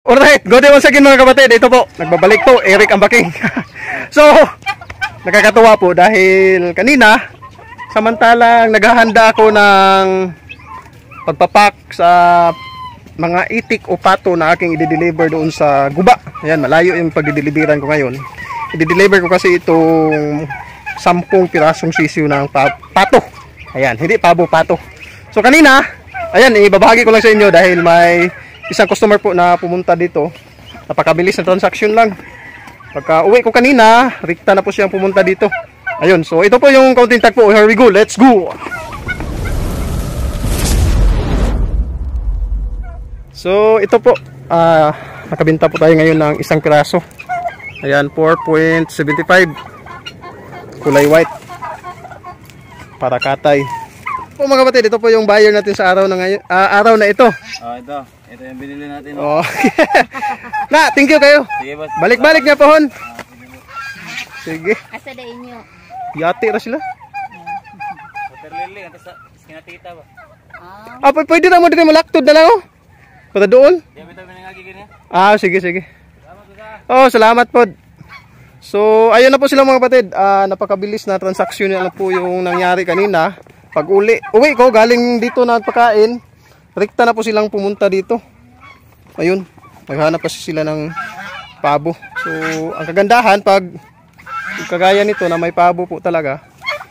Alright, good day once again mga kapatid. Ito po, nagbabalik po, Eric Ambaking. So, nakakatuwa po dahil kanina, samantalang naghahanda ako ng pagpapak sa mga itik o pato na aking i-deliver doon sa guba. Ayan, malayo yung pag-deliveran ko ngayon. I-deliver ko kasi itong 10 pirasong sisiw ng pato. Ayan, hindi pabo, pato. So kanina, ayan, ibabahagi ko lang sa inyo dahil may isang customer po na pumunta dito. Napakabilis na transaction lang. Pagka uwi ko kanina, rikta na po siyang pumunta dito. Ayun, so ito po yung counting tag po. Here we go, let's go! So ito po, nakabenta po tayo ngayon ng isang piraso. Ayan, 4.75. Kulay white. Para katay. Po mga kapatid, ito po yung buyer natin sa araw na ngayon, araw na ito. Ito yung binili natin. Oh. Na, thank you kayo. Sige, boss. Balik-balik niya po hon. Sige. Asa da inyo? Yati ra sila. Water lily, anta sa kinatita ba? Pwede na mo din malaktod na lang oh. Pada doon. Di bitaw binangagi gini. Sige, sige. Oh, salamat po. So, ayun na po sila mga kapatid. Napakabilis na transaksyon na po yung nangyari kanina. Pag uwi ko galing dito na pagkain, rekta na po silang pumunta dito. Ayun, naghanap kasi sila ng pabo. So, ang kagandahan pag kagaya nito na may pabo po talaga,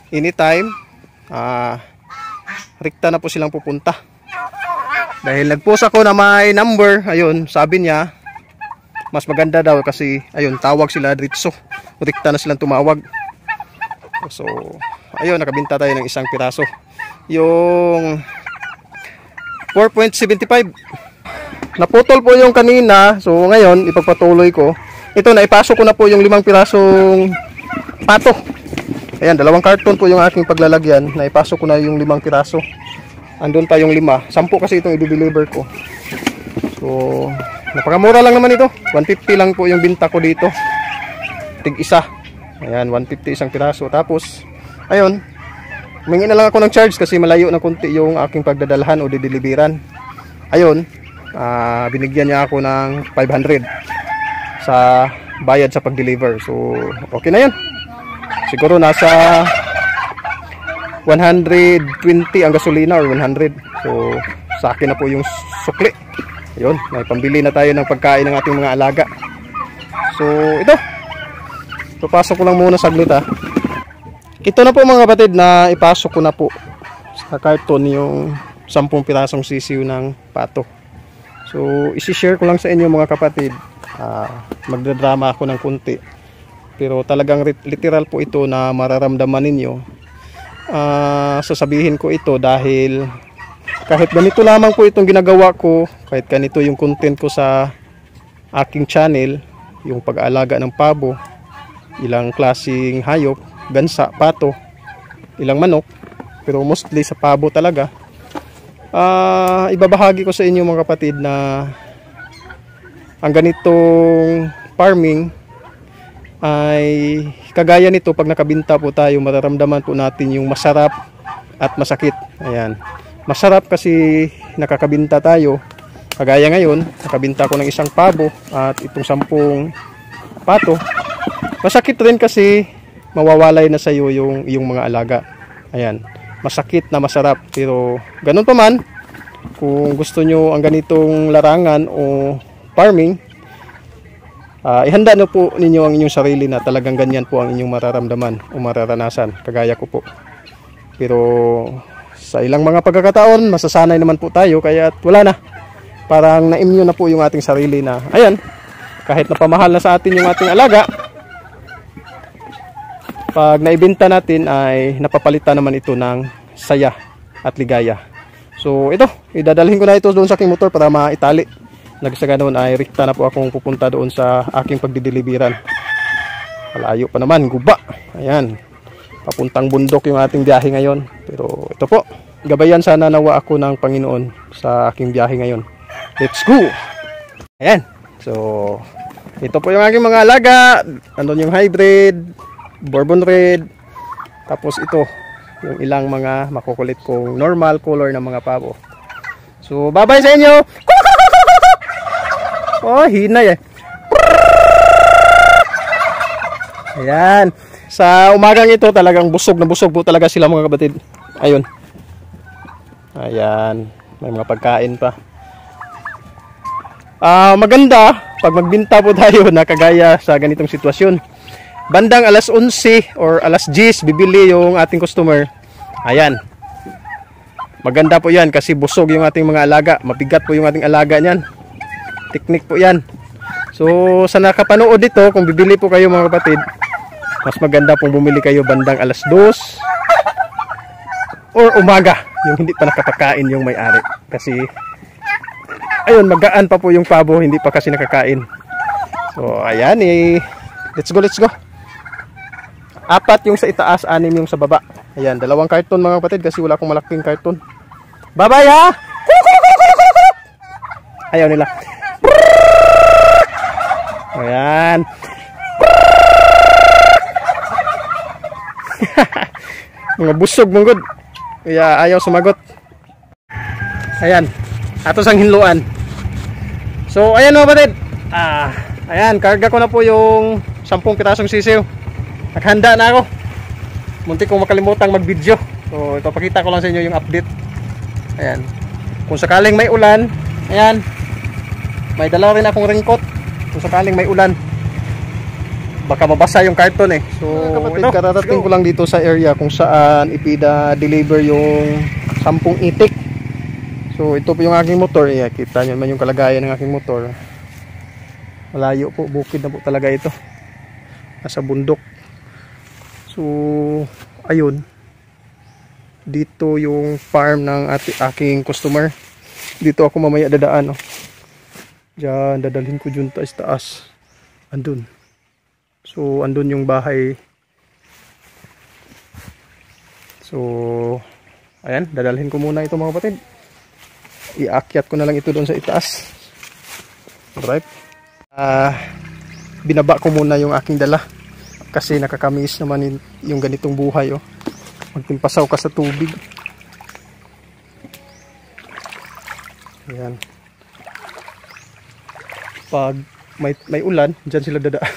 anytime, rekta na po silang pupunta. Dahil nag-post ako na may number, ayun, sabi niya, mas maganda daw kasi, ayun, tawag sila diretso. Rekta na silang tumawag. So, ayun, nakabinta tayo ng isang piraso. Yung 4.75. Naputol po yung kanina. So ngayon, ipagpatuloy ko. Ito, naipasok ko na po yung 5 pirasong pato. Ayan, 2 karton po yung aking paglalagyan. Naipasok ko na yung 5 piraso. Andun pa yung 5. 10 kasi itong i-deliver ko. So, napakamura lang naman ito. 150 lang po yung binta ko dito. Tig isa. Ayan, 150 isang piraso. Tapos, ayun, humingi na lang ako ng charge kasi malayo na konti yung aking pagdadalhan o dideliveran. Ayun, binigyan niya ako ng 500 sa bayad sa pag-deliver. So, okay na yan. Siguro nasa 120 ang gasolina or 100. So, sa akin na po yung sukli. Ayun, may pambili na tayo ng pagkain ng ating mga alaga. So, ito. Papasok ko lang muna saglit ha. Ito na po mga kapatid na ipasok ko na po sa karton yung 10 pirasong sisiw ng pato. So, isi-share ko lang sa inyo mga kapatid. Magdadrama ako ng kunti. Pero talagang literal po ito na mararamdaman ninyo. Sasabihin ko ito dahil kahit ganito lamang po itong ginagawa ko, kahit ganito yung content ko sa aking channel, yung pag-aalaga ng pabo, ilang klaseng hayop, gansa, pato, ilang manok, pero mostly sa pabo talaga. Ibabahagi ko sa inyo mga kapatid na ang ganitong farming ay kagaya nito pag nakabinta po tayo, mararamdaman po natin yung masarap at masakit. Ayan. Masarap kasi nakakabinta tayo. Kagaya ngayon, nakabinta ko ng isang pabo at itong 10 pato. Masakit rin kasi mawawalay na sa iyo yung mga alaga. Ayan. Masakit na masarap. Pero ganun pa man, kung gusto nyo ang ganitong larangan o farming, ihanda na po ninyo ang inyong sarili na talagang ganyan po ang inyong mararamdaman o mararanasan. Kagaya ko po. Pero sa ilang mga pagkakataon, masasanay naman po tayo. Kaya wala na. Parang na-immune na po yung ating sarili na, ayan, kahit napamahal na sa atin yung ating alaga, pag naibenta natin ay napapalitan naman ito ng saya at ligaya. So ito, idadalhin ko na ito doon sa aking motor para maitali. Nagsaga noon ay rikta na po akong pupunta doon sa aking pagdideliveran. Malayo pa naman, guba. Ayan, papuntang bundok yung ating biyahe ngayon. Pero ito po, gabayan sana nawa ako ng Panginoon sa aking biyahe ngayon. Let's go! Ayan, so ito po yung aking mga alaga. Andun yung hybrid, Bourbon Red, tapos ito yung ilang mga makukulit kong normal color ng mga pabo. So bye bye sa inyo. Oh, hinay eh. Ayan. Sa umagang ito talagang busog na busog po talaga sila mga kapatid. Ayun. Ayan. May mga pagkain pa. Maganda pag magbinta po tayo na kagaya sa ganitong sitwasyon. Bandang alas 11 or alas 10 bibili yung ating customer. Ayan. Maganda po yan kasi busog yung ating mga alaga. Mabigat po yung ating alaga niyan. Teknik po yan. So sa nakapanood dito, kung bibili po kayo mga kapatid, mas maganda pong bumili kayo bandang alas 2 or umaga, yung hindi pa nakapakain yung may-ari. Kasi ayun, magaan pa po yung pabo, hindi pa kasi nakakain. So ayan eh. Let's go, let's go. 4 yung sa itaas, 6 yung sa baba. Ayan, 2 karton mga kapatid kasi wala akong malaking karton. Bye-bye ha! Ayaw nila. Ayan. Mga busog mong good. Kaya ayaw sumagot. Ayan. Atos ang hinluan. So ayan mga kapatid. Ayan, karga ko na po yung 10 pirasong sisiw. Naghanda na ako. Muntik kong makalimutang mag-video. So ipapakita ko lang sa inyo yung update. Ayan. Kung sakaling may ulan, ayan. May dala rin akong raincoat. Kung sakaling may ulan, baka mabasa yung karton eh. So kapatid, kararating ko lang dito sa area kung saan ipida-deliver yung 10 itik. So ito po yung aking motor. Kita nyo naman yung kalagayan ng aking motor. Malayo po, bukid na po talaga ito. Nasa bundok. So ayun. Dito yung farm ng aking customer. Dito ako mamaya dadaan. Diyan, dadalhin ko dyan taas. Andun. So andun yung bahay. So ayan, dadalhin ko muna ito mga kapatid. Iakyat ko na lang ito doon sa itaas. Alright. Binaba ko muna yung aking dala kasi nakakamiss naman yung ganitong buhay oh. Magtimpasaw ka sa tubig. Ayan. Pag may ulan, dyan sila dadaan.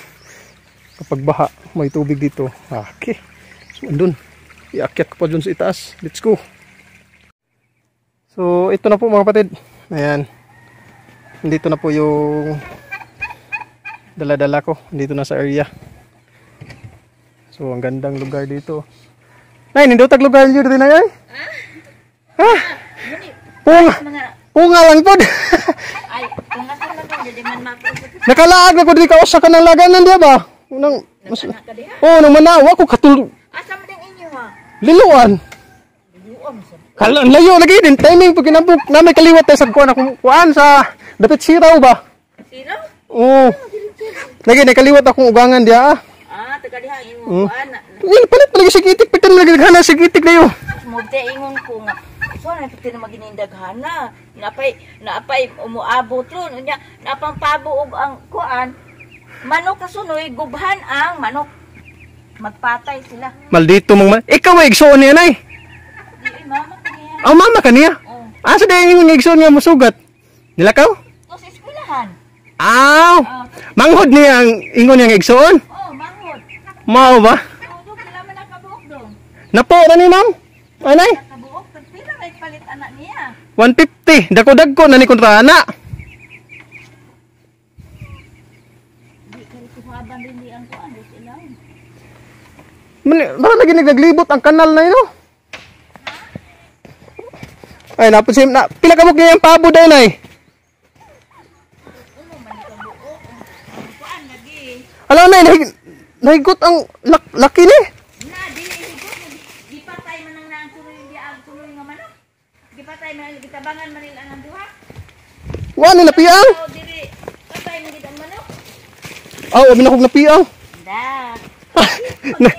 Kapag baha, may tubig dito. Okay. So andun. Iakyat ko pa dun sa itaas. Let's go. So ito na po mga kapatid. Ayan. Dito na po yung dala-dala ko. Dito na sa area. So ang gandang lugar dito. Nay, nindotag lugar nyo dito na yan? Ha? Punga lang po. Ay, pungasan lang din. Jadi man makita. Nakalaag na ko dito ka usa ka ng laganan diya ba? Nang nang manawa ko katul. Asa man din inyo ha? Liluan. Liluan sa. Kalan layo lagi din timing pag kinabuk na may kaliwat tayo sa kuan akong kuan sa dapit siraw ba? Siraw? Oo. Lagi na kaliwat akong ugangan diya. Taga diha ingon kuan. Palit palagi sig itik pitan lagi gana sig itik dayo. Mudte ingon ko nga. So na pati na maginindaghana. Naapay umuabot ron unya napang pabo og ang kuan. Manok kasunoy gubhan ang manok. Magpatay sila. Maldito mong ikaw ay igsoon niya nay. Di mama kaniya. Oh, mama kaniya. Asa day ingon igsoon nga mosugat? Nilakaw? To sa eskwelahan. Aw. Manghod niya ang ingon niya igsoon? Oh, manghod. Mao ba? Dog sila man nakabuok dong. Napo ra ni ma'am. Anay? Nakabuok pila may palit anak niya. 150. Dako-dagko na ni kontrana. Di kay kuhaban din di ang kuan do sila. Bara lagi naglibot ang kanal na ino. Ay, napansin na pila ka mo kaya ang pabo dai nay. Kuan lagi. Alam na nahigot ang laki ni. Na di gipatay man ang nang sunoy di ang sunoy nga manok. Gipatay man gitabangan man nila ang duha. Wa ni napiang. O diri patay man gid ang manok. Aw, abi na kog napiang. Da. Na-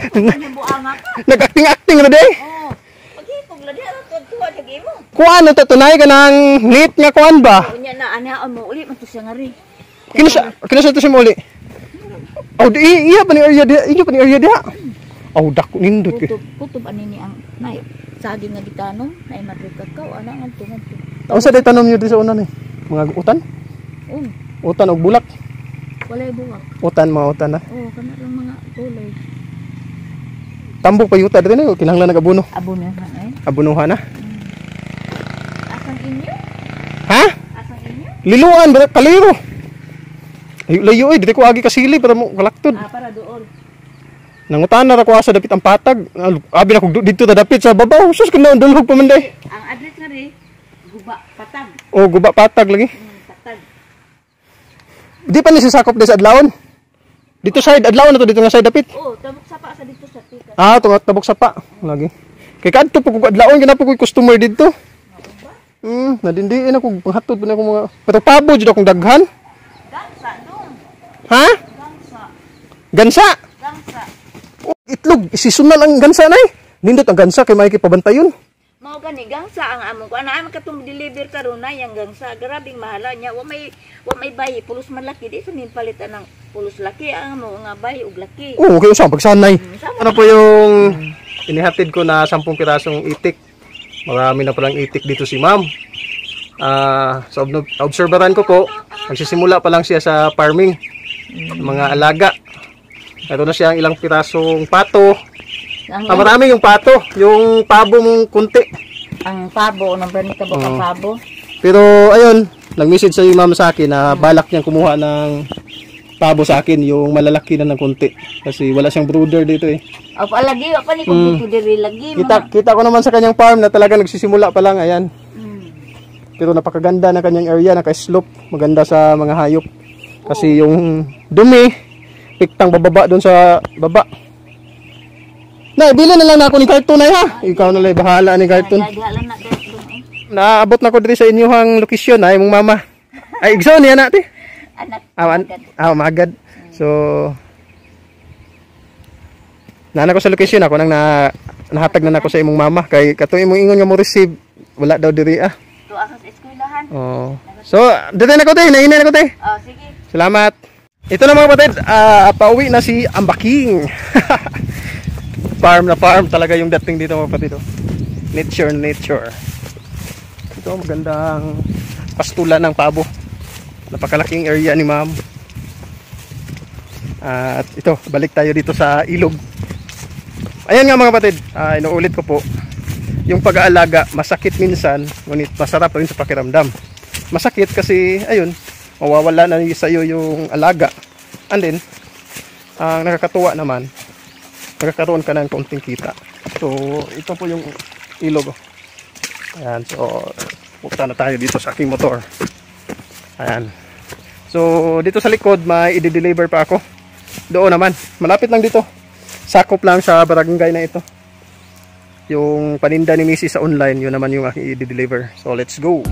Buang ako. Nag-acting-acting na day. Oh. Pagipog la di ang tuwa lagi mo. Kuan ito tunay ka ng neat nga kuan ba? Unya na ana mo uli man to siya ngari. Kinasa to si muli. Oh, iya pa ni area dia. Inyo pa ni area dia. Oh, dako nindot kay. Kutob ani ni ang nay saging nga gitanom nay madre kakao ana nga tungod. Unsa day tanom niyo di sa una ni? Mga utan? Oh, Utan og bulak. Walay buwak. Utan, mga utan na. Oo, kana lang mga gulay. Tambok pa yuta dito na, kinahanglan nagabuno. Abono han ay. Abunuhan na. Asang inyo? Ha? Asang inyo? Liluan, kaliro. Layo dito ko agi kasili para mo kalaktod. Para doon. Nangutan na ako sa dapit ang patag. Abi na ko dito ta dapit sa babaw. Sus kuno dulhog pa man day. Ang address nga rin, guba patag. Oh, guba patag lagi. Patag. Di pa ni sisakop sa adlawon. Dito side adlawon na to dito nga side dapit. Oh, tabok sapa sa dito sa tika. Ah, tunga tabok sapa lagi. Kay kadto po ko adlawon ginapo ko customer dito. Nadindiin ako panghatod pa na ako mga patagpabo jud akong daghan. Gangsa dong. Ha? Gangsa. Gansa. Gangsa. Oh, itlog, seasonal ang gansa nay. Nindot ang gansa kay makikipabantay yun. Mao gani gangsa ang among ko ana am katong deliver karon na yang gangsa grabing mahala nya wa may bayi pulos man laki di sa nin palitan ng pulos laki ang amo nga bayi ug laki. Oo, okay usang pagsanay. Ano po yung inihatid ko na 10 pirasong itik. Marami na palang itik dito si ma'am. Sa obserbaran ko po, magsisimula pa lang siya sa farming. Mga alaga. Ito na siya ang ilang pirasong pato. Marami yung pato, yung pabo mong kunti. Ang pabo, number ni kabok ang pabo. Pero ayun, nag-message sa yung ma'am sa akin na balak niyang kumuha ng pabo sa akin, yung malalaki na ng kunti. Kasi wala siyang brooder dito eh. Apa lagi, apa ni kung dito diri lagi. Kita ko naman sa kanyang farm na talaga nagsisimula pa lang, ayan. Pero napakaganda na kanyang area, naka-slope, maganda sa mga hayop. Kasi yung dumi, piktang bababa doon sa baba. Na, bilhin na lang ako ni Cartoon ay ha. Ikaw na lang bahala ni Cartoon. Naabot na ko dito sa inyong lokasyon ay mong mama. Ay igsoon niya natin. Anak. Magad. So nana ko sa lokasyon ako nang nahatag na nako sa imong mama kay katong imong ingon nga mo receive wala daw diri ah. Tuwa ka sa eskwelahan. Oh. So dito na ko tay, naina na ko tay. Oh, sige. Salamat. Ito na mga kapatid, pauwi na si Ambaking. Farm na farm talaga yung dating dito mga kapatid. Nature. Ito magandang pastulan ng pabo. Napakalaking area ni ma'am. At ito, balik tayo dito sa ilog. Ayan nga mga kapatid, inuulit ko po. Yung pag-aalaga, masakit minsan, ngunit masarap rin sa pakiramdam. Masakit kasi, ayun, mawawala na sa iyo yung alaga. And then, ang nakakatuwa naman, magkakaroon ka ng kaunting kita. So, ito po yung ilog. Ayan, so, punta na tayo dito sa aking motor. Ayan. So, dito sa likod, may i-deliver pa ako. Doon naman, malapit lang dito. Sakop lang sa barangay na ito. Yung paninda ni Missy sa online, yun naman yung aking i-deliver. So, let's go!